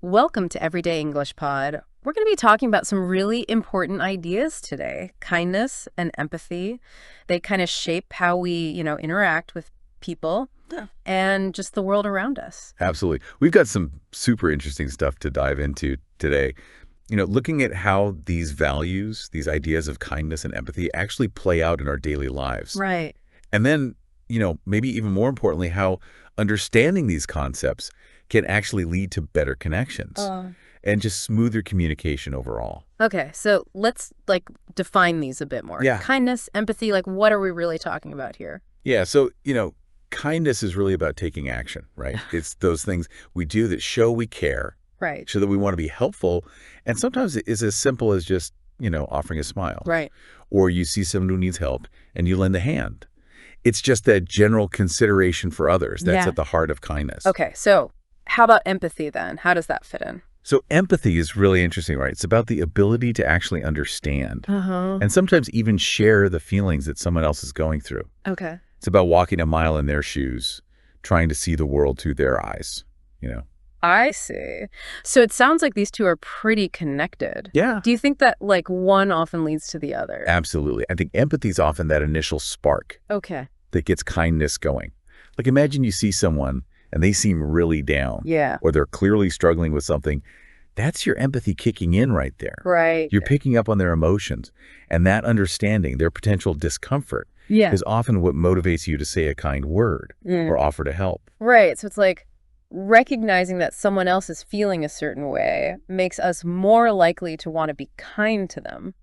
Welcome to Everyday English Pod. We're going to be talking about some really important ideas today. Kindness and empathy. They kind of shape how we, interact with people and just the world around us. Absolutely. We've got some super interesting stuff to dive into today. Looking at how these values, these ideas of kindness and empathy actually play out in our daily lives. Right. And then, maybe even more importantly, how understanding these concepts can actually lead to better connections and just smoother communication overall. Okay, so let's define these a bit more. Yeah. Kindness, empathy, what are we really talking about here? Yeah. So, kindness is really about taking action, right? It's those things we do that show we care, Right. show that we want to be helpful. And sometimes it is as simple as just, offering a smile. Right. Or you see someone who needs help and you lend a hand. It's just that general consideration for others that's Yeah. at the heart of kindness. Okay, so how about empathy then? How does that fit in? So empathy is really interesting, right? It's about the ability to actually understand and sometimes even share the feelings that someone else is going through. Okay. It's about walking a mile in their shoes, trying to see the world through their eyes. I see. So it sounds like these two are pretty connected. Yeah. Do you think that one often leads to the other? Absolutely. I think empathy is often that initial spark Okay. that gets kindness going. Like imagine you see someone and they seem really down. Yeah. Or they're clearly struggling with something. That's your empathy kicking in right there. Right. You're picking up on their emotions, and that understanding, their potential discomfort, Yeah. is often what motivates you to say a kind word or offer to help. Right. So it's like recognizing that someone else is feeling a certain way makes us more likely to want to be kind to them.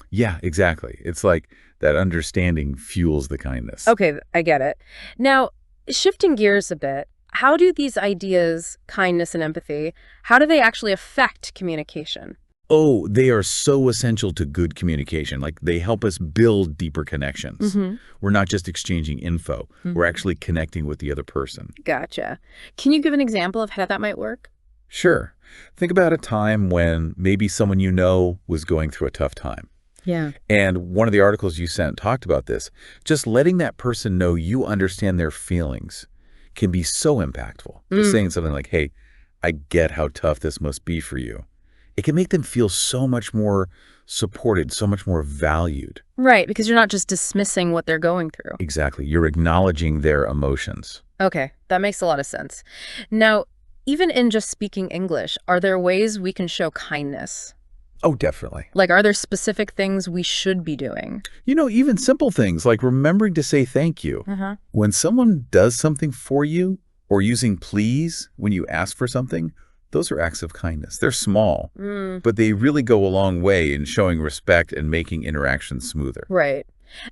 Yeah, exactly. It's like that understanding fuels the kindness. Okay, I get it. Now, shifting gears a bit, how do these ideas, kindness and empathy, how do they actually affect communication? Oh, they are so essential to good communication. Like they help us build deeper connections. We're not just exchanging info. We're actually connecting with the other person. Gotcha. Can you give an example of how that might work? Sure. Think about a time when maybe someone you know was going through a tough time. Yeah. And one of the articles you sent talked about this. Just letting that person know you understand their feelings can be so impactful. Just saying something like, hey, I get how tough this must be for you. It can make them feel so much more supported, so much more valued. Right, because you're not just dismissing what they're going through. Exactly. You're acknowledging their emotions. Okay, that makes a lot of sense. Now, even in just speaking English, are there ways we can show kindness? Oh, definitely. Are there specific things we should be doing? Even simple things like remembering to say thank you. When someone does something for you or using please when you ask for something, those are acts of kindness. They're small, but they really go a long way in showing respect and making interactions smoother. Right.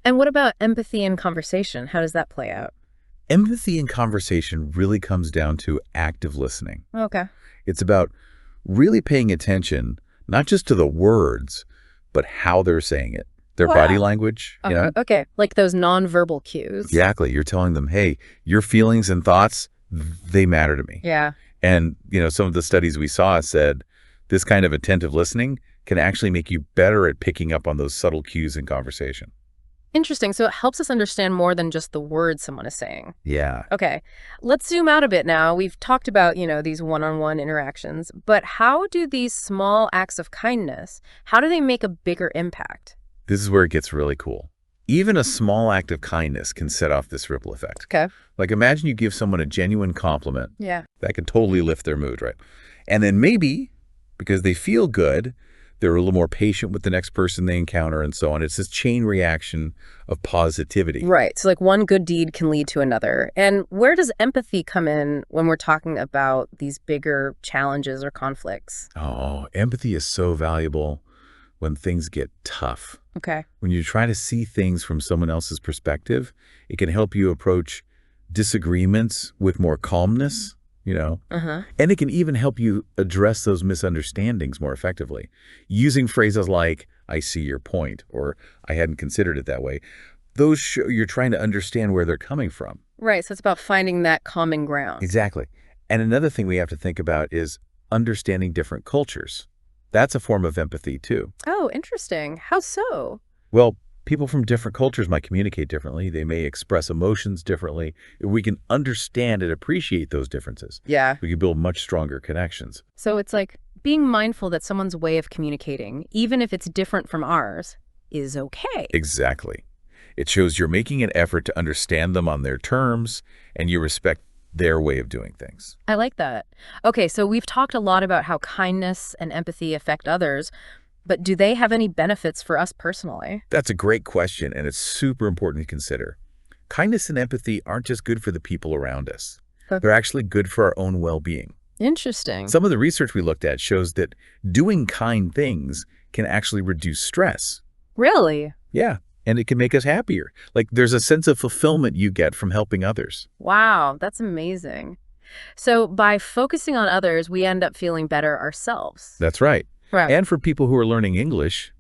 And what about empathy in conversation? How does that play out? Empathy in conversation really comes down to active listening. Okay. It's about really paying attention, not just to the words, but how they're saying it, their body language. Okay, like those nonverbal cues. Exactly. You're telling them, hey, your feelings and thoughts, they matter to me. Yeah. And, some of the studies we saw said this kind of attentive listening can actually make you better at picking up on those subtle cues in conversation. Interesting. So it helps us understand more than just the words someone is saying. Yeah. Okay, let's zoom out a bit now. We've talked about, these one-on-one interactions, but how do these small acts of kindness, how do they make a bigger impact? This is where it gets really cool. Even a small act of kindness can set off this ripple effect. Okay. Like imagine you give someone a genuine compliment. Yeah. That can totally lift their mood, right? And then maybe, because they feel good, they're a little more patient with the next person they encounter and so on. It's this chain reaction of positivity. Right. So one good deed can lead to another. And where does empathy come in when we're talking about these bigger challenges or conflicts? Oh, empathy is so valuable when things get tough. Okay. When you try to see things from someone else's perspective, it can help you approach disagreements with more calmness, and it can even help you address those misunderstandings more effectively. Using phrases like, I see your point, or I hadn't considered it that way. Those show you're trying to understand where they're coming from. Right. So it's about finding that common ground. Exactly. And another thing we have to think about is understanding different cultures. That's a form of empathy too. Oh, interesting. How so? Well, People from different cultures might communicate differently. They may express emotions differently. If we can understand and appreciate those differences, Yeah. we can build much stronger connections. So it's like being mindful that someone's way of communicating, even if it's different from ours, is okay. Exactly. It shows you're making an effort to understand them on their terms, and you respect their way of doing things. I like that. Okay, so we've talked a lot about how kindness and empathy affect others, but do they have any benefits for us personally? That's a great question, and it's super important to consider. Kindness and empathy aren't just good for the people around us. Okay. They're actually good for our own well-being. Interesting. Some of the research we looked at shows that doing kind things can actually reduce stress. Really? Yeah, and it can make us happier. Like there's a sense of fulfillment you get from helping others. Wow, that's amazing. So by focusing on others, we end up feeling better ourselves. That's right. Right. And for people who are learning English,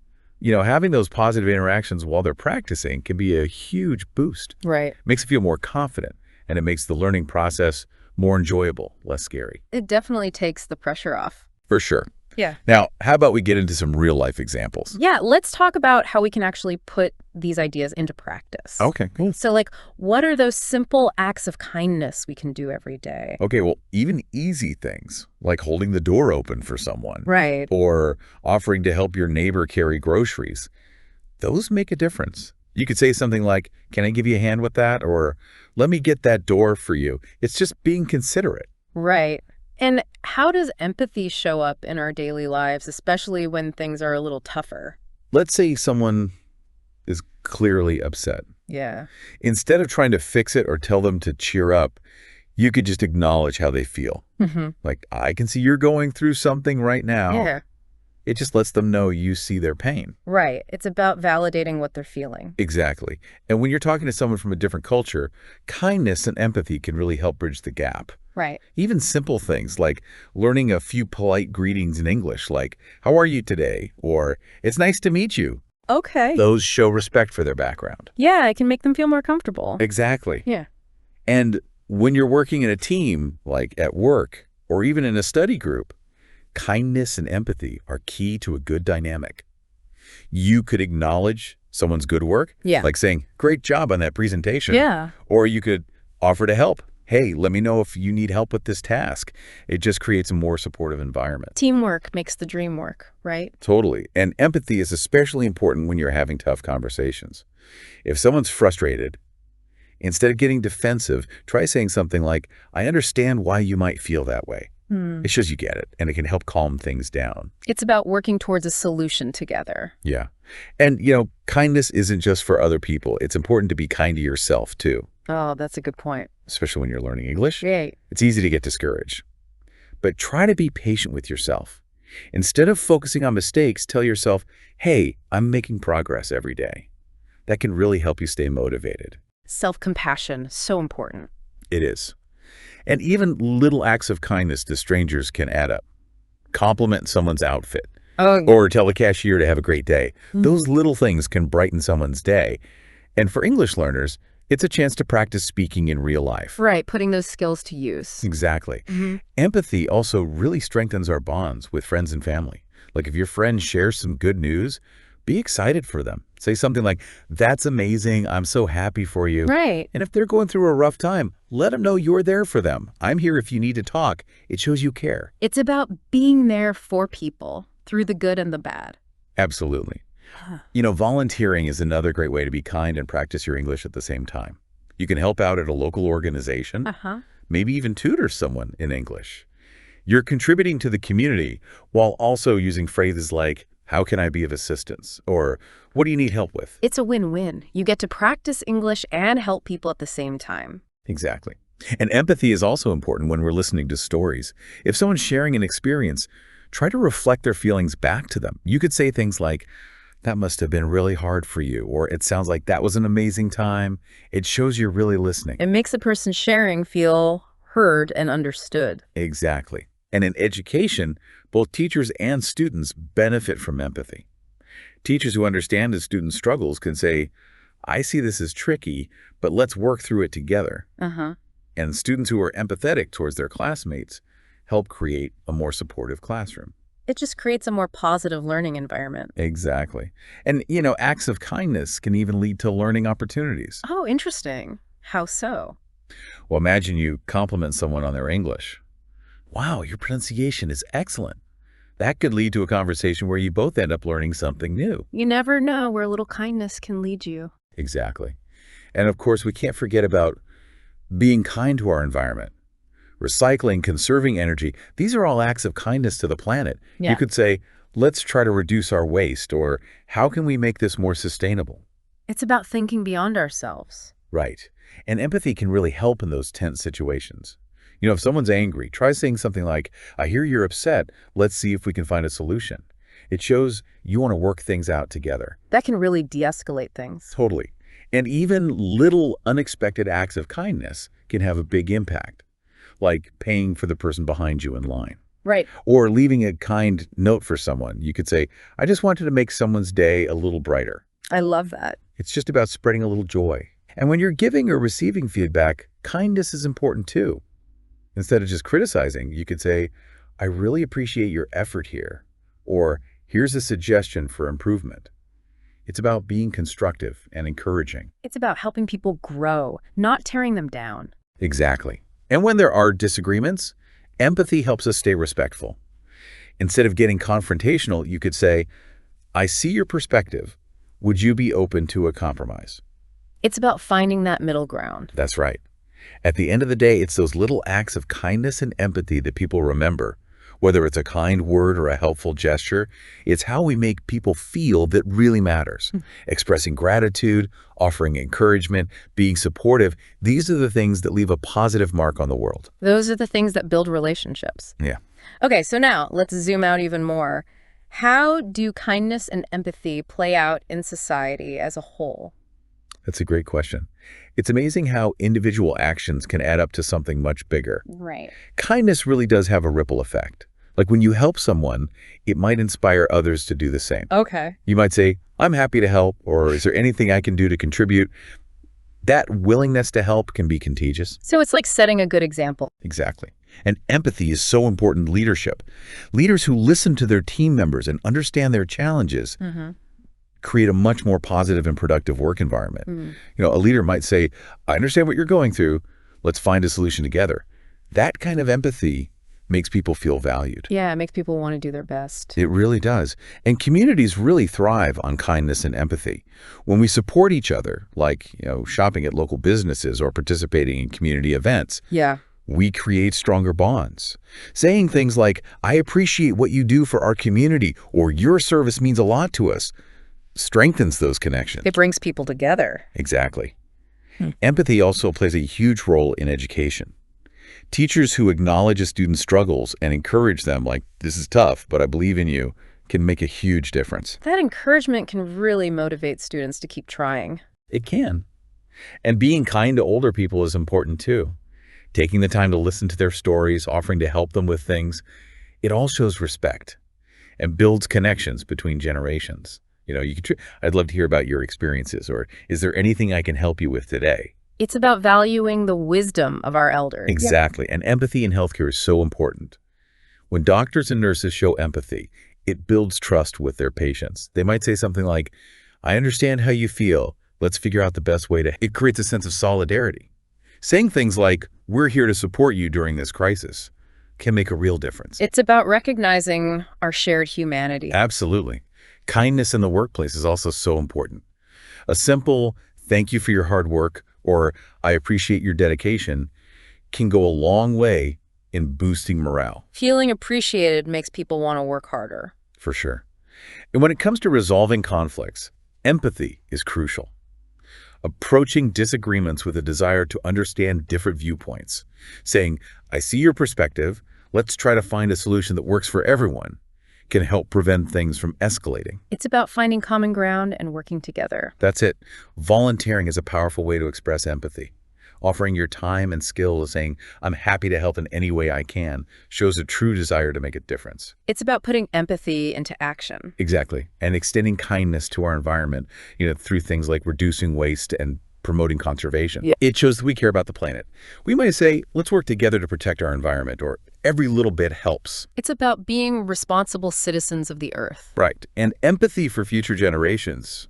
having those positive interactions while they're practicing can be a huge boost. Right. Makes you feel more confident, and it makes the learning process more enjoyable, less scary. It definitely takes the pressure off. For sure. Yeah. Now, how about we get into some real-life examples? Yeah, let's talk about how we can actually put these ideas into practice. Okay, cool. So, what are those simple acts of kindness we can do every day? Okay, well, even easy things like holding the door open for someone. Right. Or offering to help your neighbor carry groceries. Those make a difference. You could say something like, "Can I give you a hand with that?" Or, "Let me get that door for you." It's just being considerate. Right. And how does empathy show up in our daily lives, especially when things are a little tougher? Let's say someone is clearly upset. Yeah. Instead of trying to fix it or tell them to cheer up, you could just acknowledge how they feel. Like, "I can see you're going through something right now." Yeah. It just lets them know you see their pain. Right. It's about validating what they're feeling. Exactly. And when you're talking to someone from a different culture, kindness and empathy can really help bridge the gap. Right. Even simple things like learning a few polite greetings in English, like, "How are you today?" Or, "It's nice to meet you." Okay. Those show respect for their background. Yeah, it can make them feel more comfortable. Exactly. Yeah. And when you're working in a team, like at work or even in a study group, kindness and empathy are key to a good dynamic. You could acknowledge someone's good work, Yeah. like saying, "Great job on that presentation." Yeah. Or you could offer to help. "Hey, let me know if you need help with this task." It just creates a more supportive environment. Teamwork makes the dream work, right? Totally. And empathy is especially important when you're having tough conversations. If someone's frustrated, instead of getting defensive, try saying something like, "I understand why you might feel that way." It shows you get it, and it can help calm things down. It's about working towards a solution together. Yeah. And, kindness isn't just for other people. It's important to be kind to yourself, too, Oh, that's a good point. especially when you're learning English. Great. It's easy to get discouraged. But try to be patient with yourself. Instead of focusing on mistakes, tell yourself, "Hey, I'm making progress every day." That can really help you stay motivated. Self-compassion, so important. It is. And even little acts of kindness to strangers can add up. Compliment someone's outfit, Oh, or tell the cashier to have a great day. Those little things can brighten someone's day. And for English learners, it's a chance to practice speaking in real life. right, putting those skills to use. Exactly. Empathy also really strengthens our bonds with friends and family. Like if your friend shares some good news, be excited for them. Say something like, "That's amazing. I'm so happy for you." Right. And if they're going through a rough time, let them know you're there for them. "I'm here if you need to talk." It shows you care. It's about being there for people through the good and the bad. Absolutely. Volunteering is another great way to be kind and practice your English at the same time. You can help out at a local organization, maybe even tutor someone in English. You're contributing to the community while also using phrases like, "How can I be of assistance?" or "What do you need help with?" It's a win-win. You get to practice English and help people at the same time. Exactly. And empathy is also important when we're listening to stories. If someone's sharing an experience, try to reflect their feelings back to them. You could say things like, "That must have been really hard for you," or "It sounds like that was an amazing time." It shows you're really listening. It makes the person sharing feel heard and understood. Exactly. And in education, both teachers and students benefit from empathy. Teachers who understand a student's struggles can say, "I see this as tricky, but let's work through it together." And students who are empathetic towards their classmates help create a more supportive classroom. It just creates a more positive learning environment. Exactly. And, acts of kindness can even lead to learning opportunities. Oh, interesting. How so? Well, imagine you compliment someone on their English. Wow, your pronunciation is excellent. That could lead to a conversation where you both end up learning something new. You never know where a little kindness can lead you. Exactly. And of course, we can't forget about being kind to our environment. Recycling, conserving energy, these are all acts of kindness to the planet. You Yeah. could say, let's try to reduce our waste, or how can we make this more sustainable? It's about thinking beyond ourselves. Right. And empathy can really help in those tense situations. If someone's angry, try saying something like, I hear you're upset. Let's see if we can find a solution. It shows you want to work things out together. That can really de-escalate things. Totally. And even little unexpected acts of kindness can have a big impact, like paying for the person behind you in line. Right. Or leaving a kind note for someone. You could say, I just wanted to make someone's day a little brighter. I love that. It's just about spreading a little joy. And when you're giving or receiving feedback, kindness is important too. Instead of just criticizing, you could say, I really appreciate your effort here. Or here's a suggestion for improvement. It's about being constructive and encouraging. It's about helping people grow, not tearing them down. Exactly. And when there are disagreements, empathy helps us stay respectful. Instead of getting confrontational, you could say, I see your perspective. Would you be open to a compromise? It's about finding that middle ground. That's right. At the end of the day, it's those little acts of kindness and empathy that people remember. Whether it's a kind word or a helpful gesture, it's how we make people feel that really matters. Expressing gratitude, offering encouragement, being supportive, these are the things that leave a positive mark on the world. Those are the things that build relationships. Yeah. Okay, so now let's zoom out even more. How do kindness and empathy play out in society as a whole? That's a great question. It's amazing how individual actions can add up to something much bigger. Right. Kindness really does have a ripple effect. Like when you help someone, it might inspire others to do the same. Okay. You might say, I'm happy to help, or is there anything I can do to contribute? That willingness to help can be contagious. So it's like setting a good example. Exactly. And empathy is so important in leadership. Leaders who listen to their team members and understand their challenges create a much more positive and productive work environment. A leader might say, I understand what you're going through. Let's find a solution together. That kind of empathy makes people feel valued. Yeah, it makes people want to do their best. It really does. And communities really thrive on kindness and empathy. When we support each other, like, shopping at local businesses or participating in community events, Yeah. we create stronger bonds. Saying things like, I appreciate what you do for our community, or your service means a lot to us, strengthens those connections. It brings people together. Exactly. Empathy also plays a huge role in education. Teachers who acknowledge a student's struggles and encourage them, like, this is tough, but I believe in you, can make a huge difference. That encouragement can really motivate students to keep trying. It can. And being kind to older people is important too. Taking the time to listen to their stories, offering to help them with things, it all shows respect and builds connections between generations. I'd love to hear about your experiences, or is there anything I can help you with today? It's about valuing the wisdom of our elders. Exactly. And empathy in healthcare is so important. When doctors and nurses show empathy, it builds trust with their patients. They might say something like, I understand how you feel. Let's figure out the best way to... It creates a sense of solidarity. Saying things like, we're here to support you during this crisis, can make a real difference. It's about recognizing our shared humanity. Absolutely. Kindness in the workplace is also so important. A simple, thank you for your hard work, or I appreciate your dedication, can go a long way in boosting morale. Feeling appreciated makes people want to work harder. For sure. And when it comes to resolving conflicts, empathy is crucial. Approaching disagreements with a desire to understand different viewpoints. Saying, I see your perspective, let's try to find a solution that works for everyone, can help prevent things from escalating. It's about finding common ground and working together. That's it. Volunteering is a powerful way to express empathy. Offering your time and skill, saying, I'm happy to help in any way I can, shows a true desire to make a difference. It's about putting empathy into action. Exactly. And extending kindness to our environment, through things like reducing waste and promoting conservation. Yeah. It shows that we care about the planet. We might say, let's work together to protect our environment, or Every little bit helps. It's about being responsible citizens of the earth. Right. And empathy for future generations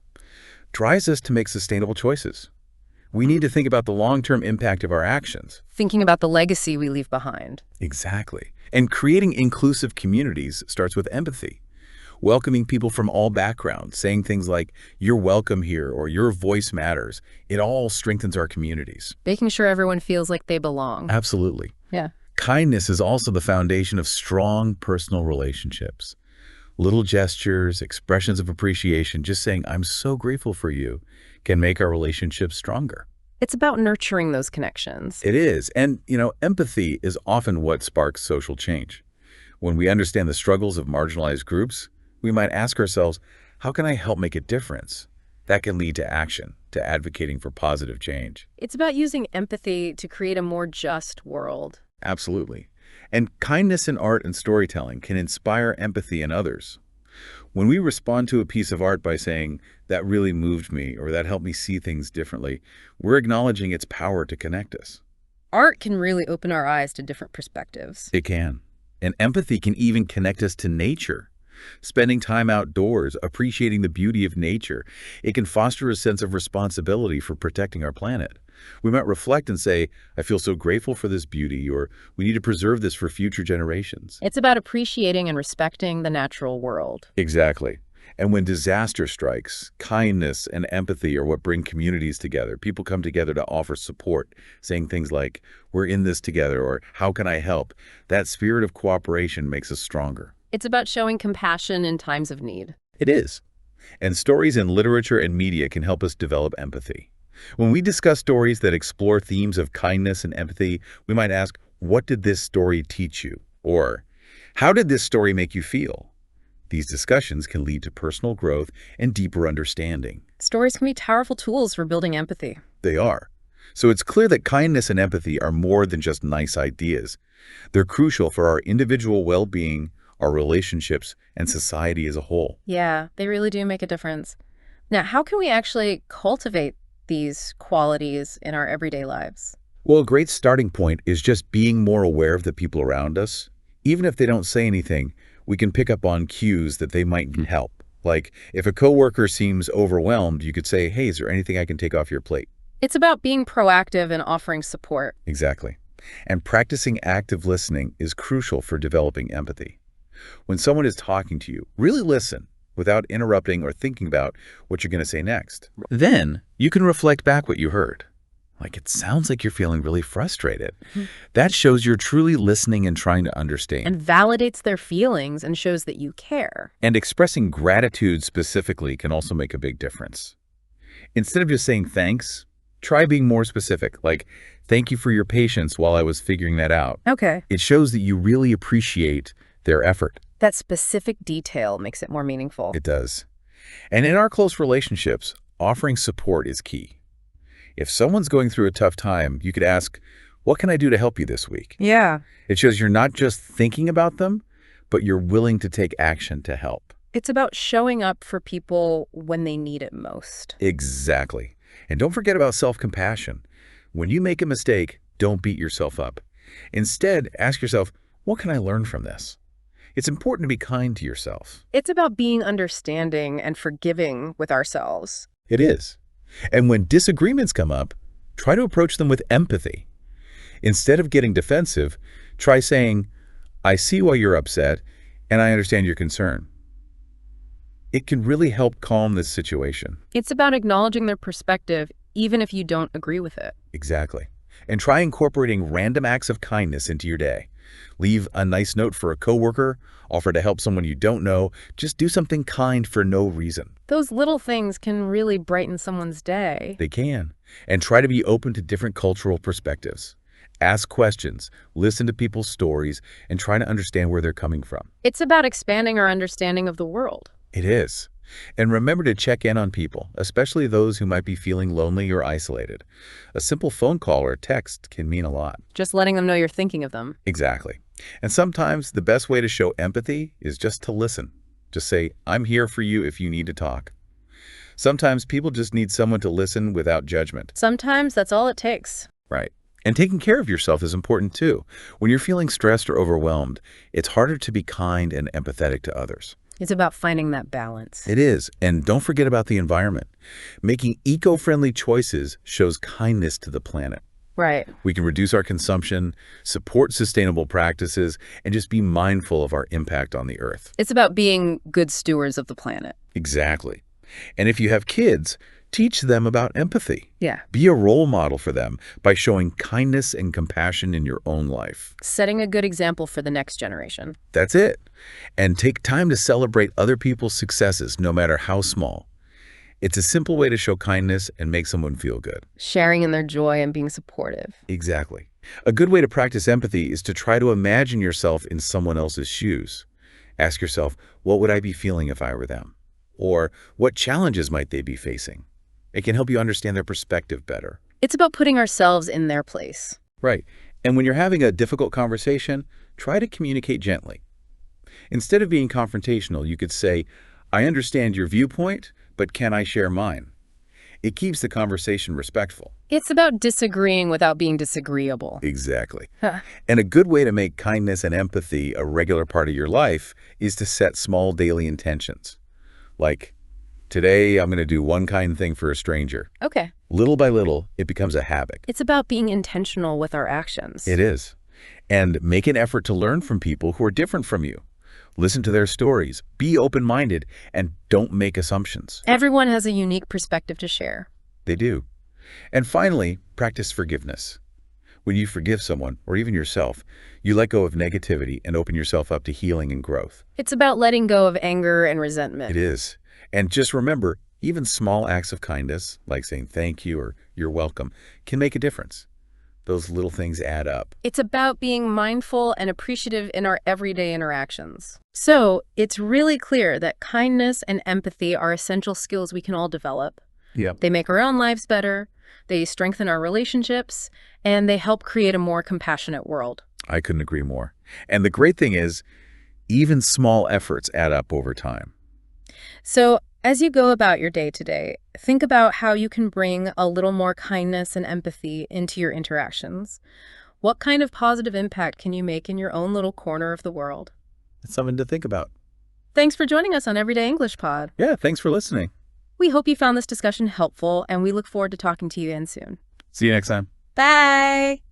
drives us to make sustainable choices. We need to think about the long-term impact of our actions. Thinking about the legacy we leave behind. Exactly. And creating inclusive communities starts with empathy. Welcoming people from all backgrounds, saying things like, "You're welcome here," or "Your voice matters." It all strengthens our communities. Making sure everyone feels like they belong. Absolutely. Yeah. Kindness is also the foundation of strong personal relationships. Little gestures, expressions of appreciation, just saying, "I'm so grateful for you," can make our relationships stronger. It's about nurturing those connections. It is. And, empathy is often what sparks social change. When we understand the struggles of marginalized groups, we might ask ourselves, how can I help make a difference? That can lead to action, to advocating for positive change. It's about using empathy to create a more just world. Absolutely. And kindness in art and storytelling can inspire empathy in others. When we respond to a piece of art by saying, "That really moved me," or "That helped me see things differently," we're acknowledging its power to connect us. Art can really open our eyes to different perspectives. It can. And empathy can even connect us to nature. Spending time outdoors, appreciating the beauty of nature, it can foster a sense of responsibility for protecting our planet. We might reflect and say, "I feel so grateful for this beauty," or "We need to preserve this for future generations." It's about appreciating and respecting the natural world. Exactly. And when disaster strikes, kindness and empathy are what bring communities together. People come together to offer support, saying things like, "We're in this together," or "How can I help?" That spirit of cooperation makes us stronger. It's about showing compassion in times of need. It is. And stories in literature and media can help us develop empathy. When we discuss stories that explore themes of kindness and empathy, we might ask, "What did this story teach you?" Or, "How did this story make you feel?" These discussions can lead to personal growth and deeper understanding. Stories can be powerful tools for building empathy. They are. So it's clear that kindness and empathy are more than just nice ideas. They're crucial for our individual well-being, our relationships, and society as a whole. Yeah, they really do make a difference. Now, how can we actually cultivate these qualities in our everyday lives? Well, a great starting point is just being more aware of the people around us. Even if they don't say anything, we can pick up on cues that they might need help. Like, if a coworker seems overwhelmed, you could say, "Hey, is there anything I can take off your plate?" It's about being proactive and offering support. Exactly. And practicing active listening is crucial for developing empathy. When someone is talking to you, really listen without interrupting or thinking about what you're going to say next. Then you can reflect back what you heard. Like, "It sounds like you're feeling really frustrated." That shows you're truly listening and trying to understand. And validates their feelings and shows that you care. And expressing gratitude specifically can also make a big difference. Instead of just saying thanks, try being more specific, like, "Thank you for your patience while I was figuring that out." Okay. It shows that you really appreciate their effort. That specific detail makes it more meaningful. It does. And in our close relationships, offering support is key. If someone's going through a tough time, you could ask, "What can I do to help you this week?" Yeah. It shows you're not just thinking about them, but you're willing to take action to help. It's about showing up for people when they need it most. Exactly. And don't forget about self-compassion. When you make a mistake, don't beat yourself up. Instead, ask yourself, what can I learn from this? It's important to be kind to yourself. It's about being understanding and forgiving with ourselves. It is. And when disagreements come up, try to approach them with empathy. Instead of getting defensive, try saying, "I see why you're upset, and I understand your concern." It can really help calm this situation. It's about acknowledging their perspective, even if you don't agree with it. Exactly. And try incorporating random acts of kindness into your day. Leave a nice note for a coworker, offer to help someone you don't know, just do something kind for no reason. Those little things can really brighten someone's day. They can. And try to be open to different cultural perspectives. Ask questions, listen to people's stories, and try to understand where they're coming from. It's about expanding our understanding of the world. It is. And remember to check in on people, especially those who might be feeling lonely or isolated. A simple phone call or text can mean a lot. Just letting them know you're thinking of them. Exactly. And sometimes the best way to show empathy is just to listen. Just say, "I'm here for you if you need to talk." Sometimes people just need someone to listen without judgment. Sometimes that's all it takes. Right. And taking care of yourself is important too. When you're feeling stressed or overwhelmed, it's harder to be kind and empathetic to others. It's about finding that balance. It is. And don't forget about the environment. Making eco-friendly choices shows kindness to the planet. Right. We can reduce our consumption, support sustainable practices, and just be mindful of our impact on the earth. It's about being good stewards of the planet. Exactly. And if you have kids, teach them about empathy. Yeah. Be a role model for them by showing kindness and compassion in your own life. Setting a good example for the next generation. That's it. And take time to celebrate other people's successes, no matter how small. It's a simple way to show kindness and make someone feel good. Sharing in their joy and being supportive. Exactly. A good way to practice empathy is to try to imagine yourself in someone else's shoes. Ask yourself, what would I be feeling if I were them? Or what challenges might they be facing? It can help you understand their perspective better. It's about putting ourselves in their place. Right. And when you're having a difficult conversation, try to communicate gently. Instead of being confrontational, you could say, I understand your viewpoint, but can I share mine? It keeps the conversation respectful. It's about disagreeing without being disagreeable. Exactly. Huh. And a good way to make kindness and empathy a regular part of your life is to set small daily intentions. Like, today I'm going to do one kind thing for a stranger. Okay. Little by little, it becomes a habit. It's about being intentional with our actions. It is. And make an effort to learn from people who are different from you. Listen to their stories, be open-minded, and don't make assumptions. Everyone has a unique perspective to share. They do. And finally, practice forgiveness. When you forgive someone, or even yourself, you let go of negativity and open yourself up to healing and growth. It's about letting go of anger and resentment. It is. And just remember, even small acts of kindness, like saying thank you or you're welcome, can make a difference. Those little things add up. It's about being mindful and appreciative in our everyday interactions. So it's really clear that kindness and empathy are essential skills we can all develop. Yep. They make our own lives better, they strengthen our relationships, and they help create a more compassionate world. I couldn't agree more. And the great thing is, even small efforts add up over time. So as you go about your day today, think about how you can bring a little more kindness and empathy into your interactions. What kind of positive impact can you make in your own little corner of the world? It's something to think about. Thanks for joining us on Everyday English Pod. Yeah, thanks for listening. We hope you found this discussion helpful, and we look forward to talking to you again soon. See you next time. Bye!